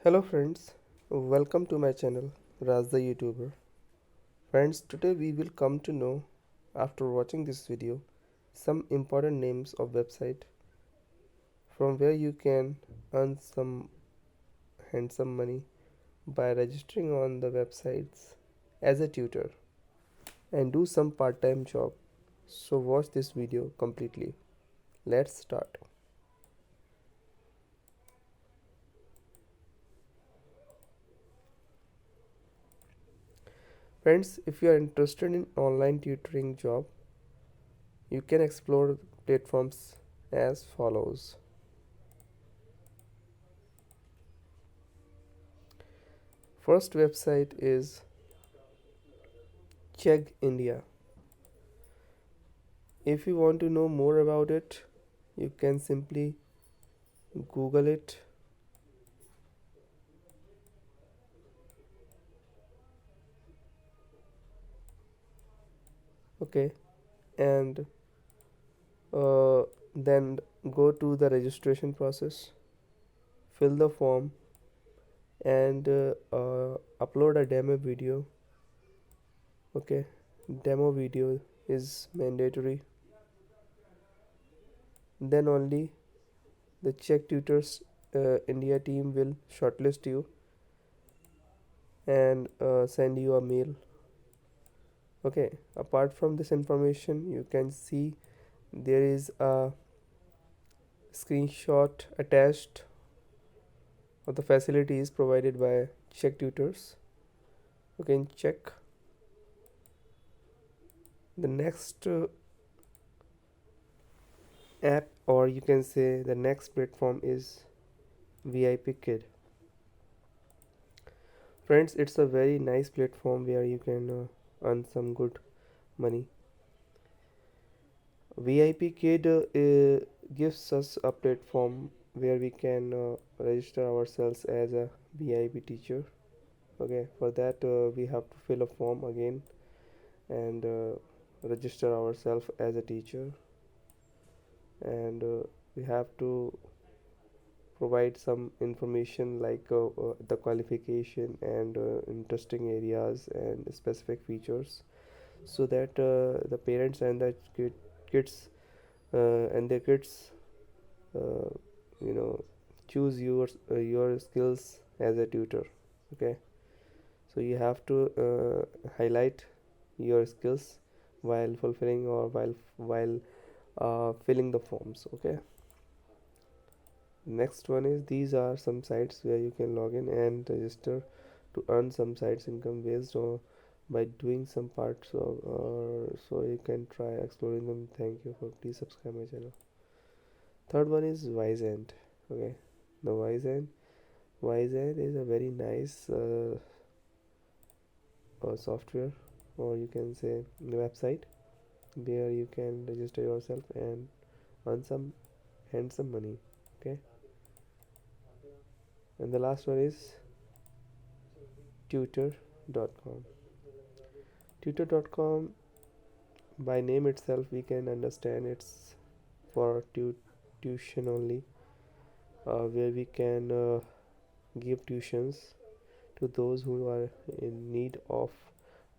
Hello friends, welcome to my channel Raz the YouTuber. Friends, today we will come to know after watching this video some important names of website from where you can earn some handsome money by registering on the websites as a tutor and do some part-time job. So watch this video completely. Let's start. Friends, if you are interested in online tutoring job, you can explore platforms as follows. First website is Check India. If you want to know more about it, you can simply Google it. Okay, and then go to the registration process, fill the form, and upload a demo video. Okay, demo video is mandatory. Then only the Check Tutors India team will shortlist you and send you a mail. Okay, apart from this information, you can see there is a screenshot attached of the facilities provided by Check Tutors. You can check. The next app, or you can say the next platform, is VIP Kid. Friends, it's a very nice platform where you can earn some good money. VIP Kid gives us a platform where we can register ourselves as a VIP teacher. Okay, for that we have to fill a form again and register ourselves as a teacher, and we have to provide some information like the qualification and interesting areas and specific features, so that the parents and the kids and their kids uh, you know choose your skills as a tutor. Okay, so you have to highlight your skills while fulfilling or while filling the forms. Okay, next one is, these are some sites where you can log in and register to earn some sites income based on by doing some parts of, so you can try exploring them. Thank you for, please subscribe my channel. Third one is Wisend. Okay, the Wisend is a very nice software, or you can say website, where you can register yourself and earn some handsome money. Okay, and the last one is tutor.com. Tutor.com, by name itself we can understand it's for tuition only, where we can give tuitions to those who are in need of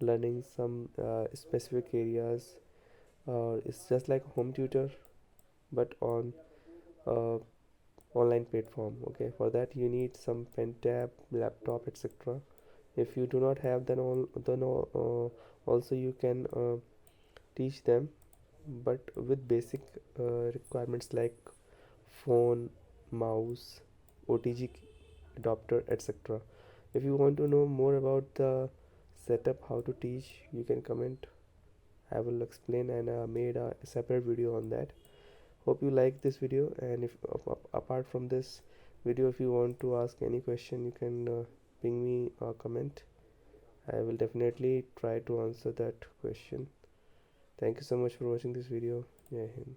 learning some specific areas. It's just like home tutor, but on uh, online platform. Okay, for that you need some pen tab, laptop, etc. If you do not have, then also you can teach them, but with basic requirements like phone, mouse, OTG adapter, etc. If you want to know more about the setup, how to teach, you can comment. I will explain and made a separate video on that. Hope you like this video, and if apart from this video, if you want to ask any question, you can ping me a comment. I will definitely try to answer that question. Thank you so much for watching this video. Jai Hind.